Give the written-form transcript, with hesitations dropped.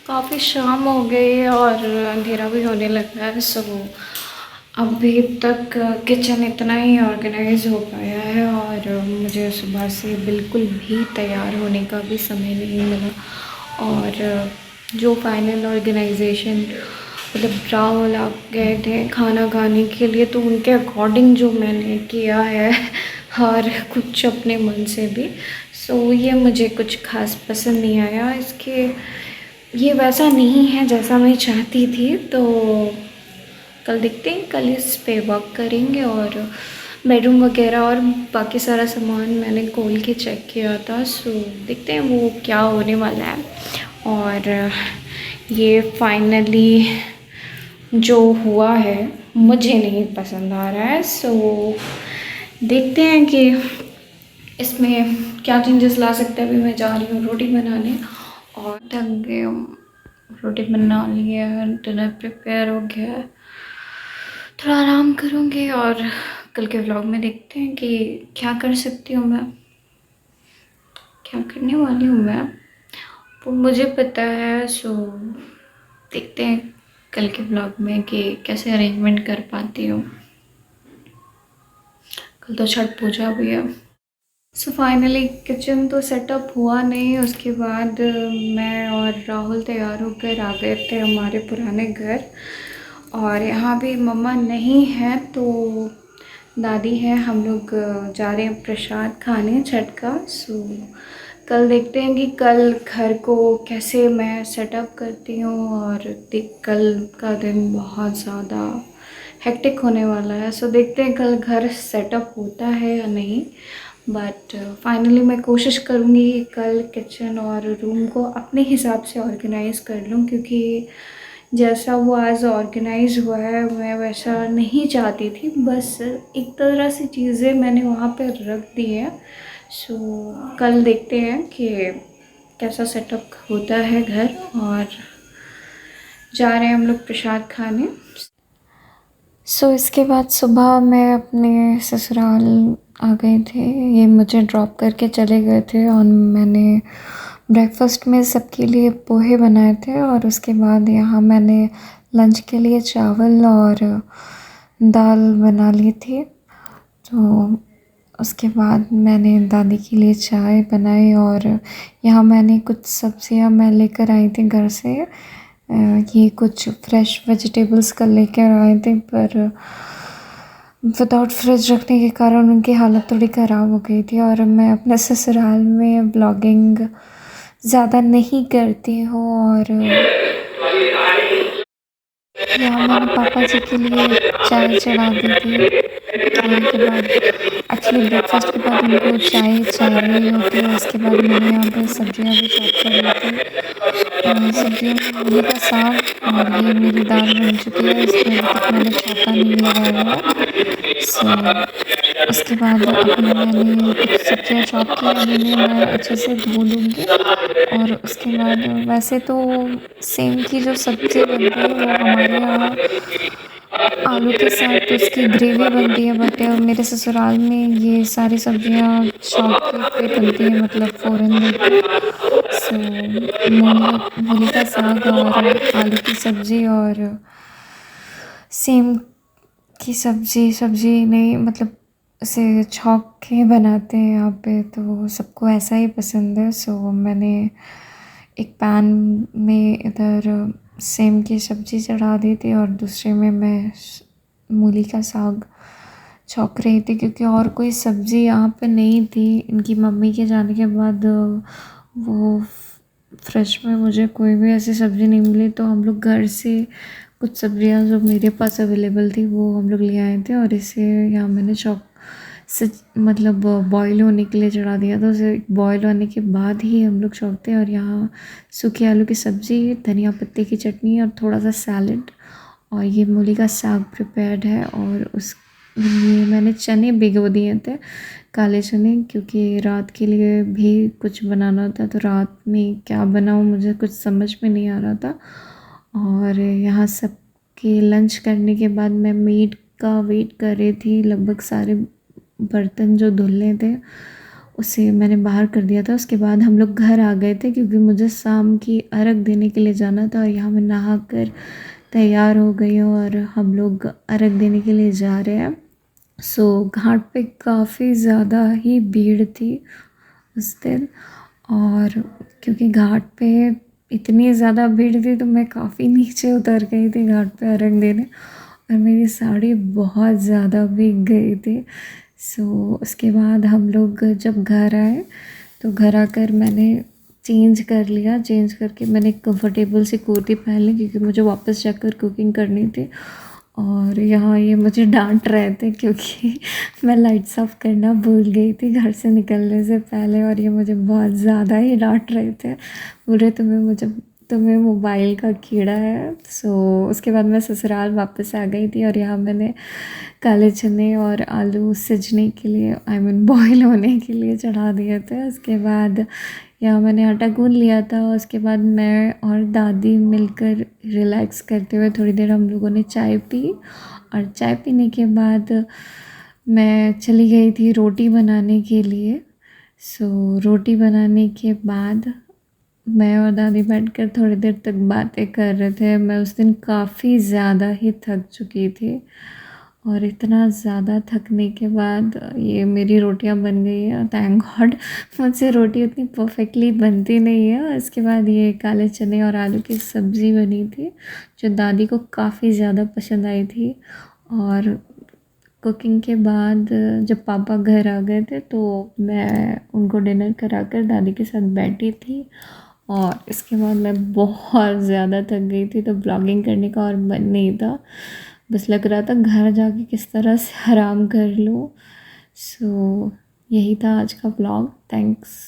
काफ़ी शाम हो गई है और अंधेरा भी होने लगा है। सो अभी तक किचन इतना ही ऑर्गेनाइज हो पाया है और मुझे सुबह से बिल्कुल भी तैयार होने का भी समय नहीं मिला। और जो फाइनल ऑर्गेनाइजेशन मतलब राहुल आप गए थे खाना खाने के लिए, तो उनके अकॉर्डिंग जो मैंने किया है और कुछ अपने मन से भी, सो ये मुझे कुछ खास पसंद नहीं आया। ये वैसा नहीं है जैसा मैं चाहती थी। तो कल देखते हैं, कल इस पे वर्क करेंगे। और बेडरूम वगैरह और बाकी सारा सामान मैंने खोल के चेक किया था, सो देखते हैं वो क्या होने वाला है। और ये फाइनली जो हुआ है मुझे नहीं पसंद आ रहा है। सो देखते हैं कि इसमें क्या चेंजेस ला सकते हैं। अभी मैं जा रही हूँ रोटी बनाने और थक गई हूँ। रोटी बना ली है, डिनर प्रिपेयर हो गया है, थोड़ा आराम करूँगी और कल के व्लॉग में देखते हैं कि क्या कर सकती हूँ मैं, क्या करने वाली हूँ मैं, वो मुझे पता है। सो देखते हैं कल के व्लॉग में कि कैसे अरेंजमेंट कर पाती हूँ। कल तो छठ पूजा भी है। सो फाइनली किचन तो सेटअप हुआ नहीं। उसके बाद मैं और राहुल तैयार होकर आ गए थे हमारे पुराने घर। और यहाँ भी मम्मा नहीं है तो दादी है, हम लोग जा रहे हैं प्रसाद खाने छठ का। सो कल देखते हैं कि कल घर को कैसे मैं सेटअप करती हूँ। और कल का दिन बहुत ज़्यादा हेक्टिक होने वाला है। सो देखते हैं कल घर सेटअप होता है या नहीं। बट फाइनली मैं कोशिश करूँगी कि कल किचन और रूम को अपने हिसाब से ऑर्गेनाइज़ कर लूँ, क्योंकि जैसा वो आज ऑर्गेनाइज हुआ है मैं वैसा नहीं चाहती थी। बस एक तरह से चीज़ें मैंने वहाँ पर रख दी हैं। सो कल देखते हैं कि कैसा सेटअप होता है घर। और जा रहे हैं हम लोग प्रसाद खाने। सो इसके बाद सुबह मैं अपने ससुराल आ गए थे। ये मुझे ड्रॉप करके चले गए थे और मैंने ब्रेकफास्ट में सबके लिए पोहे बनाए थे। और उसके बाद यहाँ मैंने लंच के लिए चावल और दाल बना ली थी। तो उसके बाद मैंने दादी के लिए चाय बनाई और यहाँ मैंने कुछ सब्जियाँ मैं लेकर आई थी घर से। ये कुछ फ्रेश वेजिटेबल्स कल लेकर आए थे, पर विदाउट फ्रिज रखने के कारण उनकी हालत थोड़ी ख़राब हो गई थी। और मैं अपने ससुराल में ब्लॉगिंग ज़्यादा नहीं करती हूँ। और यहाँ मैंने पापा जी के लिए चाय चढ़ा दी थी। चाय के बाद एक्चुअली ब्रेकफास्ट के बाद उनको चाय चाहिए होती है। उसके बाद मैंने यहाँ पे सब्जियाँ भी चॉप कर ली थी। सब्जियों में मूली का साग और ये मेरी दाल बन चुकी है। इसमें अभी तक मैंने छौंका नहीं लगाया है। उसके बाद अभी मैंने कुछ सब्जियाँ चॉप की, अभी मैं अच्छे से धो लूँगी। और उसके बाद वैसे तो सेम की जो सब्ज़ी बनती है वो हमारे यहाँ आलू के साथ तो उसकी ग्रेवी बनती है, बट मेरे ससुराल में ये सारी सब्जियाँ चॉप की बनती है, मतलब फ़ौरन देके। सो मूली मूली का साग और आलू की सब्ज़ी और सेम की सब्ज़ी नहीं, मतलब उसे छौंक के बनाते हैं यहाँ पे, तो सबको ऐसा ही पसंद है। सो मैंने एक पैन में इधर सेम की सब्ज़ी चढ़ा दी थी और दूसरे में मैं मूली का साग छौंक रही थी, क्योंकि और कोई सब्ज़ी यहाँ पे नहीं थी। इनकी मम्मी के जाने के बाद वो फ्रेश में मुझे कोई भी ऐसी सब्ज़ी नहीं मिली, तो हम लोग घर से कुछ सब्जियां जो मेरे पास अवेलेबल थी वो हम लोग ले आए थे। और इसे यहाँ मैंने चॉप से मतलब बॉईल होने के लिए चढ़ा दिया था। उसे बॉईल होने के बाद ही हम लोग छौंकते हैं। और यहाँ सूखे आलू की सब्ज़ी, धनिया पत्ते की चटनी और थोड़ा सा सैलड और ये मूली का साग प्रिपेयर्ड है। और उस ये मैंने चने भिगो दिए थे, काले चने, क्योंकि रात के लिए भी कुछ बनाना था। तो रात में क्या बनाऊँ मुझे कुछ समझ में नहीं आ रहा था। और यहाँ सबके लंच करने के बाद मैं मेड का वेट कर रही थी। लगभग सारे बर्तन जो धुलने थे उसे मैंने बाहर कर दिया था। उसके बाद हम लोग घर आ गए थे क्योंकि मुझे शाम की अर्घ देने के लिए जाना था, और यहाँ मैं नहा कर तैयार हो गई हूँ और हम लोग अर्घ देने के लिए जा रहे हैं। घाट पे काफ़ी ज़्यादा ही भीड़ थी उस दिन, और क्योंकि घाट पे इतनी ज़्यादा भीड़ थी तो मैं काफ़ी नीचे उतर गई थी घाट पे अर्घ देने, और मेरी साड़ी बहुत ज़्यादा भीग गई थी। उसके बाद हम लोग जब घर आए तो घर आकर मैंने चेंज कर लिया। चेंज करके मैंने एक कंफर्टेबल सी कुर्ती पहन ली क्योंकि मुझे वापस जाकर कुकिंग करनी थी। और यहाँ ये मुझे डांट रहे थे क्योंकि मैं लाइट्स ऑफ करना भूल गई थी घर से निकलने से पहले, और ये मुझे बहुत ज़्यादा ही डांट रहे थे। बोल रहे तुम्हें मोबाइल का कीड़ा है। उसके बाद मैं ससुराल वापस आ गई थी, और यहाँ मैंने काले चने और आलू सिजने के लिए, आई मीन बॉईल होने के लिए चढ़ा दिए थे। उसके बाद यहाँ मैंने आटा गूँध लिया था। उसके बाद मैं और दादी मिलकर रिलैक्स करते हुए थोड़ी देर हम लोगों ने चाय पी, और चाय पीने के बाद मैं चली गई थी रोटी बनाने के लिए। रोटी बनाने के बाद मैं और दादी बैठकर थोड़ी देर तक बातें कर रहे थे। मैं उस दिन काफ़ी ज़्यादा ही थक चुकी थी, और इतना ज़्यादा थकने के बाद ये मेरी रोटियां बन गई हैं। थैंक गॉड, मुझसे रोटी उतनी परफेक्टली बनती नहीं है। इसके बाद ये काले चने और आलू की सब्ज़ी बनी थी जो दादी को काफ़ी ज़्यादा पसंद आई थी। और कुकिंग के बाद जब पापा घर आ गए थे तो मैं उनको डिनर कराकर दादी के साथ बैठी थी, और इसके बाद मैं बहुत ज़्यादा थक गई थी तो ब्लॉगिंग करने का और मन नहीं था। बस लग रहा था घर जाके किस तरह से आराम कर लूँ। यही था आज का ब्लॉग। थैंक्स।